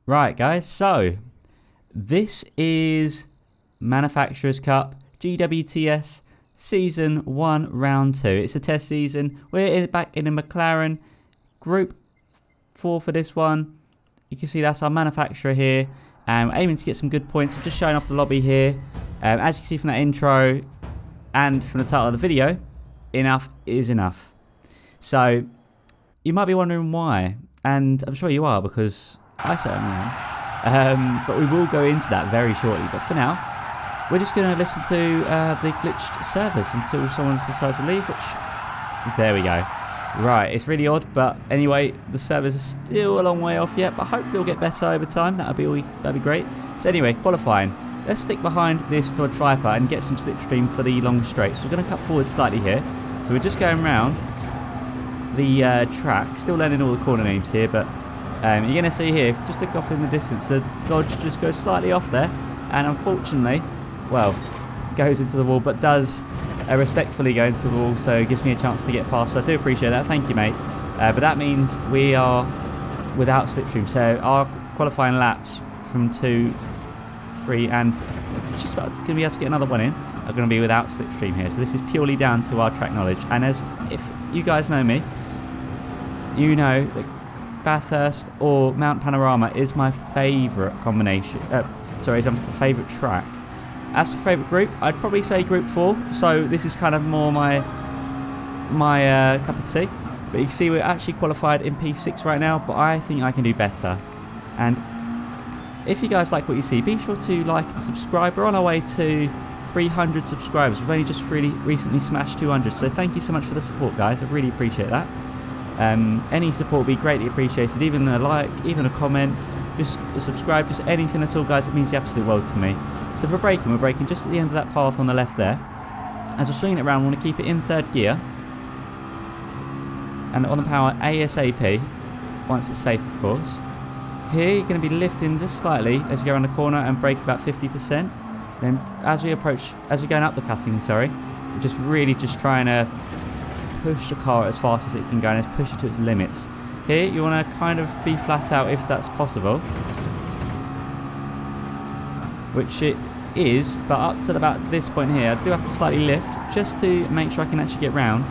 Right, guys, so this is Manufacturers Cup GWTS Season 1 Round 2. It's a test season. We're back in a McLaren Group 4 for this one. You can see that's our manufacturer here. Aiming to get some good points. I'm just showing off the lobby here. As you can see from that intro and from the title of the video, enough is enough. So, you might be wondering why. And I'm sure you are, because I certainly am. But we will go into that very shortly. But for now, we're just going to listen to the glitched servers until someone decides to leave, which... There we go. Right, it's really odd, but anyway, the servers are still a long way off yet, but hopefully it'll get better over time. That'd be great. So anyway, qualifying. Let's stick behind this Dodge Viper and get some slipstream for the long straights. We're going to cut forward slightly here. So we're just going around the track. Still learning all the corner names here, but you're going to see here, if you just look off in the distance, the Dodge just goes slightly off there, and unfortunately, well, goes into the wall, but does respectfully go into the wall, so it gives me a chance to get past. So I do appreciate that. Thank you, mate. But that means we are without slipstream. So our qualifying laps from 2, 3, and just about going to be able to get another one in are going to be without slipstream here. So this is purely down to our track knowledge. And as if you guys know me, you know that Bathurst or Mount Panorama is my favourite combination. Sorry, it's my favourite track. As for favourite group, I'd probably say Group 4. So this is kind of more my cup of tea. But you can see we're actually qualified in P6 right now, but I think I can do better. And if you guys like what you see, be sure to like and subscribe. We're on our way to 300 subscribers. We've only just recently smashed 200. So thank you so much for the support, guys. I really appreciate that. Any support would be greatly appreciated. Even a like, even a comment, just a subscribe, just anything at all, guys. It means the absolute world to me. So if we're braking just at the end of that path on the left there. As we're swinging it around, we want to keep it in third gear. And on the power ASAP, once it's safe, of course. Here, you're going to be lifting just slightly as you go around the corner and brake about 50%. Then as we're going up the cutting, sorry, we're just really just trying to push the car as fast as it can go and just push it to its limits. Here, you want to kind of be flat out if that's possible. Which it is, but up to about this point here, I do have to slightly lift just to make sure I can actually get round.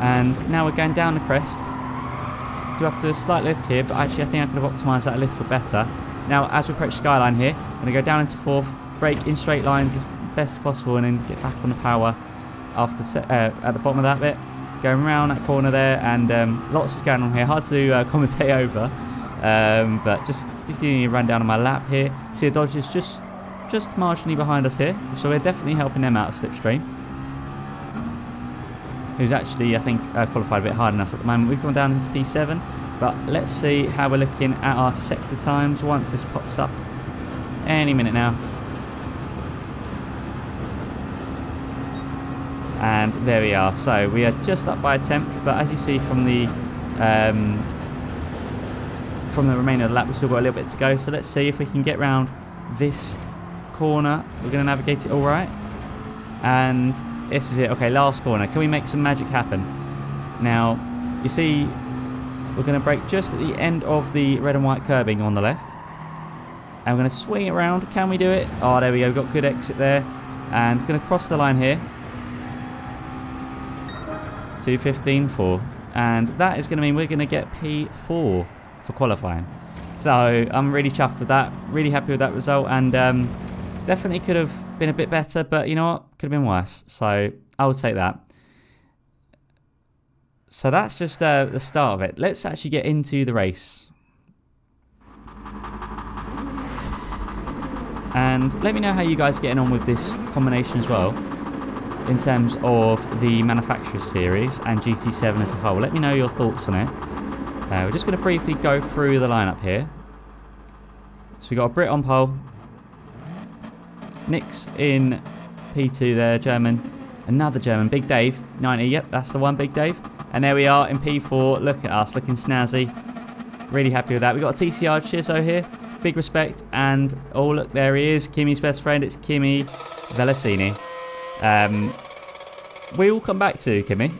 And now we're going down the crest. Do have to do a slight lift here, but actually I think I could have optimised that a little bit better. Now, as we approach Skyline here, I'm going to go down into fourth, brake in straight lines as best as possible, and then get back on the power after at the bottom of that bit. Going around that corner there, and lots is going on here. Hard to commentate over, but just giving you a rundown on my lap here. See the Dodge is just marginally behind us here, so we're definitely helping them out of slipstream. Who's actually, I think, qualified a bit harder than us at the moment. We've gone down into P7, but let's see how we're looking at our sector times once this pops up. Any minute now. And there we are. So we are just up by a tenth, but as you see from the remainder of the lap, we've still got a little bit to go. So let's see if we can get round this corner. We're going to navigate it all right. And this is it. Okay, last corner. Can we make some magic happen? Now, you see, we're going to brake just at the end of the red and white curbing on the left. And we're going to swing it around. Can we do it? Oh, there we go. We've got good exit there. And going to cross the line here. 2:15.4. And that is going to mean we're going to get P4 for qualifying. So I'm really chuffed with that. Really happy with that result. And definitely could have been a bit better, but you know what? Could have been worse. So I would take that. So that's just the start of it. Let's actually get into the race. And let me know how you guys are getting on with this combination as well, in terms of the Manufacturers Series and GT7 as a whole. Let me know your thoughts on it. We're just going to briefly go through the lineup here. So we've got a Brit on pole. Nick's in P2 there, German. Another German, Big Dave, 90. Yep, that's the one, Big Dave. And there we are in P4. Look at us, looking snazzy. Really happy with that. We've got a TCR Chizo here. Big respect. And, oh, look, there he is. Kimi's best friend. It's Kimi Velocini. We will come back to Kimi.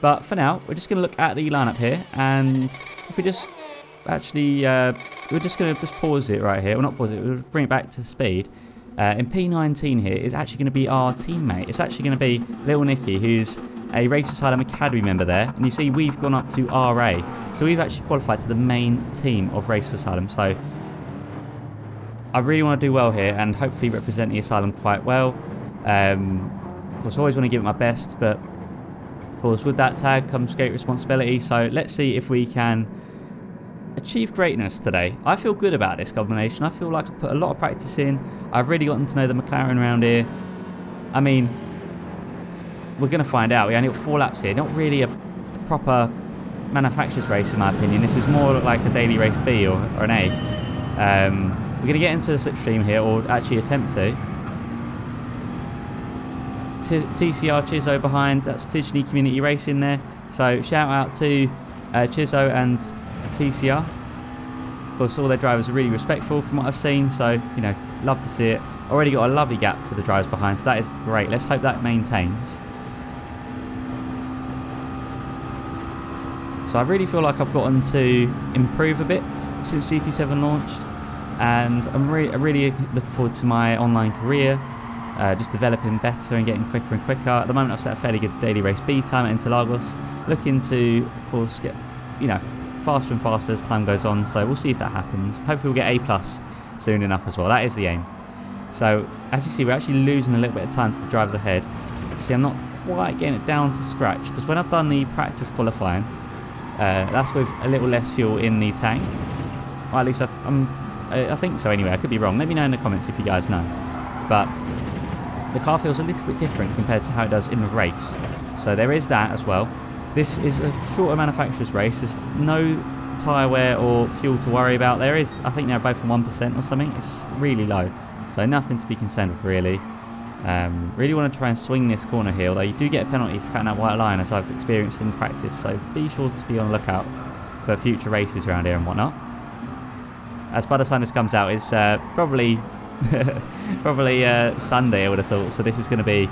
But for now, we're just going to look at the lineup here. And if we just actually we're just going to just pause it right here. Well, not pause it, we'll bring it back to speed. In P19 here is actually going to be our teammate. It's actually going to be Little Nicky, who's a Race Asylum Academy member there. And you see we've gone up to RA. So we've actually qualified to the main team of Race Asylum. So I really want to do well here and hopefully represent the Asylum quite well. Of course, I always want to give it my best, but of course with that tag comes great responsibility. So let's see if we can achieve greatness today. I feel good about this combination. I feel like I put a lot of practice in. I've really gotten to know the McLaren around here. I mean, we're going to find out. We only got 4 laps here. Not really a proper manufacturer's race in my opinion. This is more like a daily race B or an A. We're going to get into the slipstream here, or actually attempt to. TCR Chizzo behind. That's Tidgney Community Racing there. So shout out to Chizzo and TCR. Of course, all their drivers are really respectful from what I've seen, so you know, love to see it. Already got a lovely gap to the drivers behind, so that is great. Let's hope that maintains. So I really feel like I've gotten to improve a bit since GT7 launched, and I'm really looking forward to my online career, just developing better and getting quicker and quicker. At the moment I've set a fairly good daily race B time at Interlagos, looking to of course get, you know, faster and faster as time goes on, so we'll see if that happens. Hopefully we'll get A+ soon enough as well. That is the aim. So as you see, we're actually losing a little bit of time to the drivers ahead. See, I'm not quite getting it down to scratch, because when I've done the practice qualifying, that's with a little less fuel in the tank. Or at least I think so anyway. I could be wrong. Let me know in the comments if you guys know. But the car feels a little bit different compared to how it does in the race. So there is that as well. This is a shorter manufacturer's race. There's no tyre wear or fuel to worry about. There is, I think they're both on 1% or something. It's really low. So nothing to be concerned with really. Really want to try and swing this corner here, although you do get a penalty for cutting that white line, as I've experienced in practice. So be sure to be on the lookout for future races around here and whatnot. As by the time this comes out, it's probably Sunday, I would have thought. So this is going to be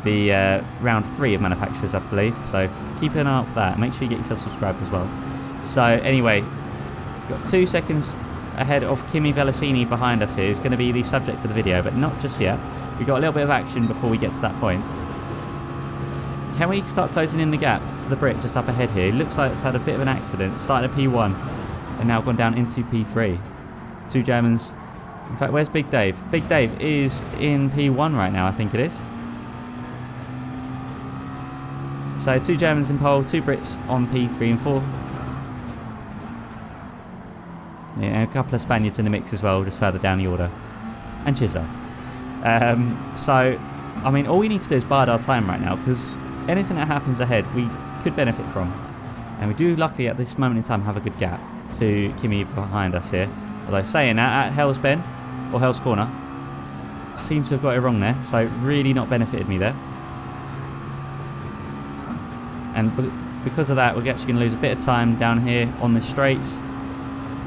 the round 3 of manufacturers, I believe. So keep an eye out for that. Make sure you get yourself subscribed as well. So anyway, got 2 seconds ahead of Kimi Velocini behind us here. Who's going to be the subject of the video, but not just yet. We've got a little bit of action before we get to that point. Can we start closing in the gap to the Brit just up ahead here? It looks like it's had a bit of an accident. Started at P1 and now gone down into P3. 2 Germans. In fact, where's Big Dave? Big Dave is in P1 right now, I think it is. So 2 Germans in pole, 2 Brits on P3 and 4. Yeah, a couple of Spaniards in the mix as well, just further down the order. And Chizzo. So, I mean, all we need to do is bide our time right now, because anything that happens ahead we could benefit from. And we do, luckily, at this moment in time, have a good gap to Kimi behind us here. Although saying that, at Hell's Bend, or Hell's Corner, I seem to have got it wrong there, so really not benefited me there. And because of that, we're actually going to lose a bit of time down here on the straights.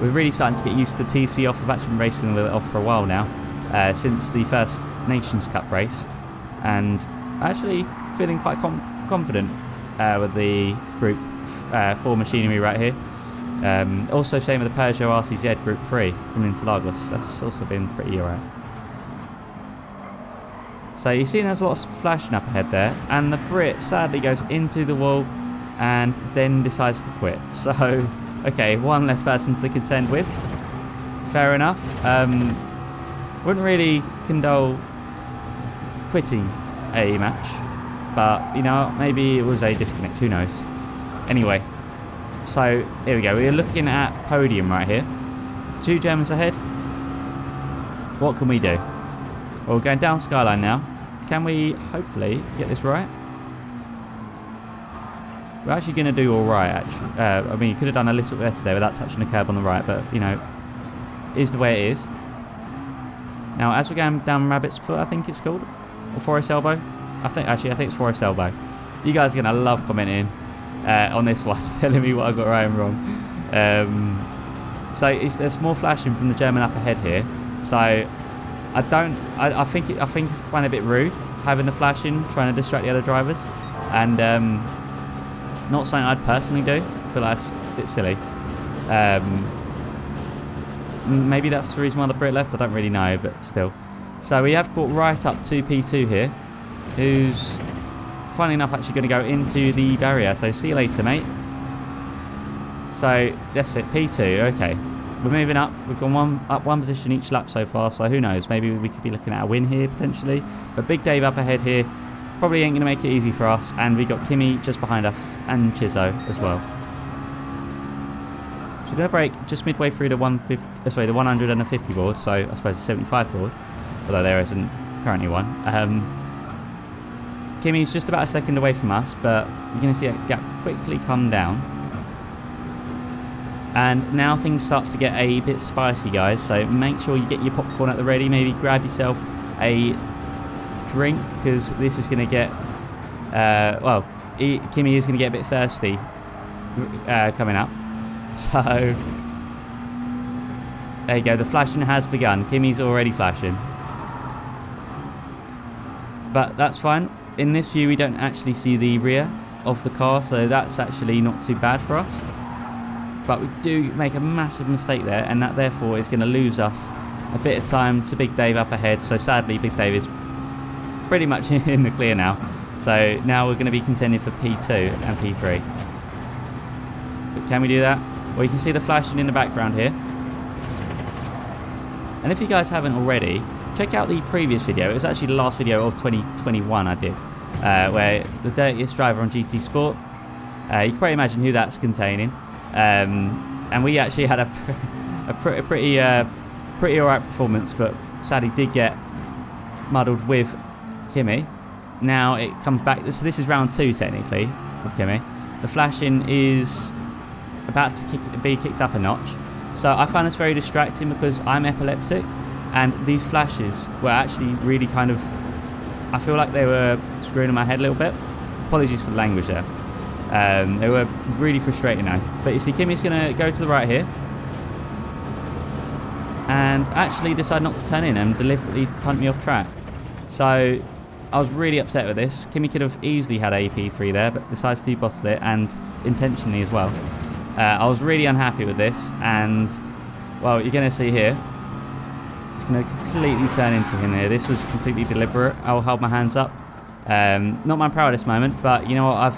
We're really starting to get used to TC off. We've actually been racing with it off for a while now, since the first Nations Cup race, and actually feeling quite confident with the Group 4 machinery right here. Also same with the Peugeot RCZ Group 3 from Interlagos. That's also been pretty alright. So you see there's a lot of flashing up ahead there, and the Brit sadly goes into the wall and then decides to quit. So, okay, 1 less person to contend with. Fair enough. Wouldn't really condole quitting a match, but you know, maybe it was a disconnect, who knows. Anyway, so here we go. We're looking at podium right here. 2 Germans ahead. What can we do? Well, we're going down Skyline now. Can we hopefully get this right? We're actually going to do all right, actually. I mean, you could have done a little bit better there without touching the curb on the right, but, you know, is the way it is. Now, as we're going down Rabbit's Foot, I think it's called, or Forest Elbow. I think it's Forest Elbow. You guys are going to love commenting on this one, telling me what I got right and wrong. So there's more flashing from the German up ahead here. So I think I find it a bit rude having the flashing, trying to distract the other drivers, and not something I'd personally do. I feel like it's a bit silly. Maybe that's the reason why the Brit left. I don't really know, but still. So we have caught right up to P2 here, who's, funnily enough, actually going to go into the barrier. So see you later, mate. So that's it, P2. Okay, we're moving up. We've gone one position each lap so far. So who knows? Maybe we could be looking at a win here potentially. But Big Dave up ahead here probably ain't going to make it easy for us. And we got Kimi just behind us and Chizzo as well. So we're going to break just midway through the 150 board. So I suppose the 75 board, although there isn't currently one. Kimi's just about a second away from us, but you're going to see that gap quickly come down. And now things start to get a bit spicy, guys, so make sure you get your popcorn at the ready. Maybe grab yourself a drink, because this is going to get, Kimi is going to get a bit thirsty coming up. So, there you go, the flashing has begun. Kimi's already flashing. But that's fine. In this view, we don't actually see the rear of the car, so that's actually not too bad for us. But we do make a massive mistake there, and that therefore is going to lose us a bit of time to Big Dave up ahead. So sadly, Big Dave is pretty much in the clear now. So now we're going to be contending for P2 and P3. But can we do that? Well, you can see the flashing in the background here. And if you guys haven't already, check out the previous video. It was actually the last video of 2021 I did, where the dirtiest driver on GT Sport. You can probably imagine who that's containing. And we actually had a pretty alright performance, but sadly did get muddled with Kimi. Now it comes back. So this is round 2 technically with Kimi. The flashing is about to be kicked up a notch. So I find this very distracting because I'm epileptic, and these flashes were actually really kind of, I feel like they were screwing in my head a little bit. Apologies for the language there. They were really frustrating now. But you see, Kimi's going to go to the right here and actually decide not to turn in and deliberately punt me off track. So I was really upset with this. Kimi could have easily had a P3 there, but decides to bottle it, and intentionally as well. I was really unhappy with this, and well, you're going to see here, it's going to completely turn into him here. This was completely deliberate. I'll hold my hands up. Not my proudest moment, but you know what,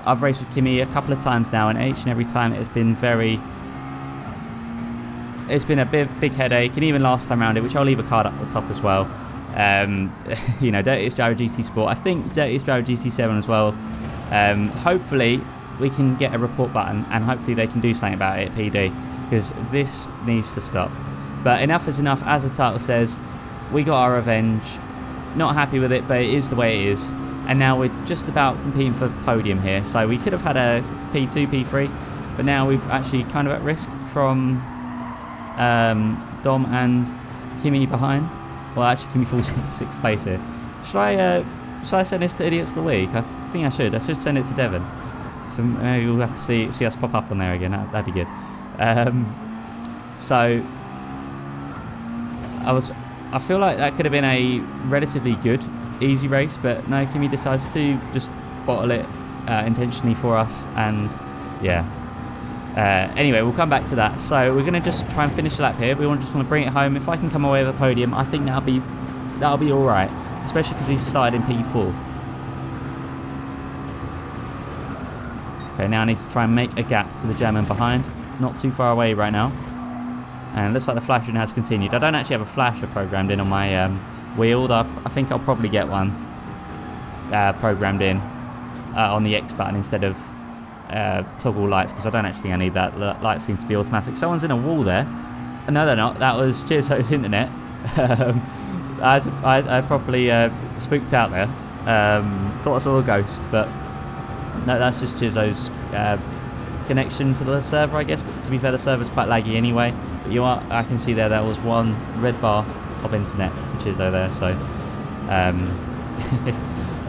I've raced with Kimi a couple of times now, and each and every time it's been a big headache, and even last time around it, which I'll leave a card up the top as well. You know, Dirtiest Driver GT Sport. I think Dirtiest Driver GT7 as well. Hopefully we can get a report button, and hopefully they can do something about it, PD, because this needs to stop. But enough is enough, as the title says. We got our revenge. Not happy with it, but it is the way it is. And now we're just about competing for podium here. So we could have had a P2, P3, but now we're actually kind of at risk from Dom and Kimi behind. Well, actually, Kimi falls into 6th place here. Should I send this to Idiots of the Week? I think I should. I should send it to Devon. So maybe we'll have to see us pop up on there again. That'd be good. So I feel like that could have been a relatively good, easy race, but no, Kimi decides to just bottle it intentionally for us, and yeah. Anyway, we'll come back to that. So we're going to just try and finish the lap here. We just want to bring it home. If I can come away with a podium, I think that'll be all right, especially because we've started in P4. Okay, now I need to try and make a gap to the German behind. Not too far away right now. And it looks like the flashing has continued. I don't actually have a flasher programmed in on my wheel, though I think I'll probably get one programmed in on the X button instead of toggle lights, because I don't actually think I need that. The lights seem to be automatic. Someone's in a wall there. No, they're not. That was Chizzo's internet. I properly spooked out there. Thought I saw a ghost, but no, that's just Chizzo's connection to the server, I guess. But to be fair, the server's quite laggy anyway. But I can see there was one red bar of internet for Chizzo there, so I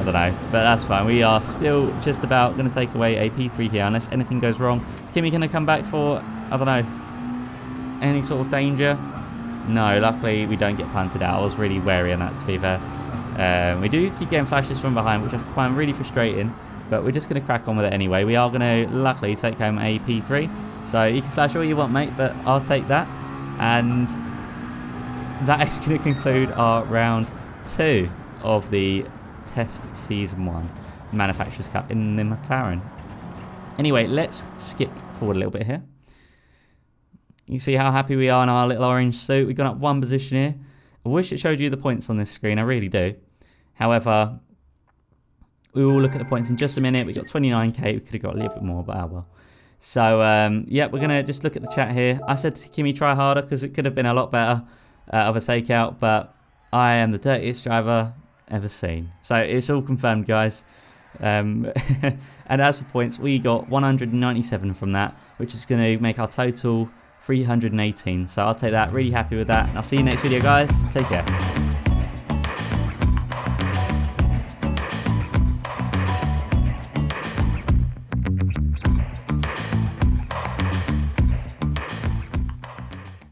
don't know, but that's fine. We are still just about going to take away a P3 here, unless anything goes wrong. Is Kimi going to come back for, I don't know, any sort of danger? No, luckily we don't get punted out. I was really wary on that, to be fair. We do keep getting flashes from behind, which I find really frustrating, but we're just going to crack on with it anyway. We are going to, luckily, take home a P3. So you can flash all you want, mate, but I'll take that. And that is going to conclude our round 2 of the test season 1 Manufacturers Cup in the McLaren. Anyway, let's skip forward a little bit here. You can see how happy we are in our little orange suit. We've gone up 1 position here. I wish it showed you the points on this screen. I really do. However, we will look at the points in just a minute. We got 29k. We could have got a little bit more, but oh well. So, yeah, we're going to just look at the chat here. I said to Kimi, try harder, because it could have been a lot better of a takeout. But I am the dirtiest driver ever seen. So, it's all confirmed, guys. And as for points, we got 197 from that, which is going to make our total 318. So, I'll take that. Really happy with that. And I'll see you next video, guys. Take care.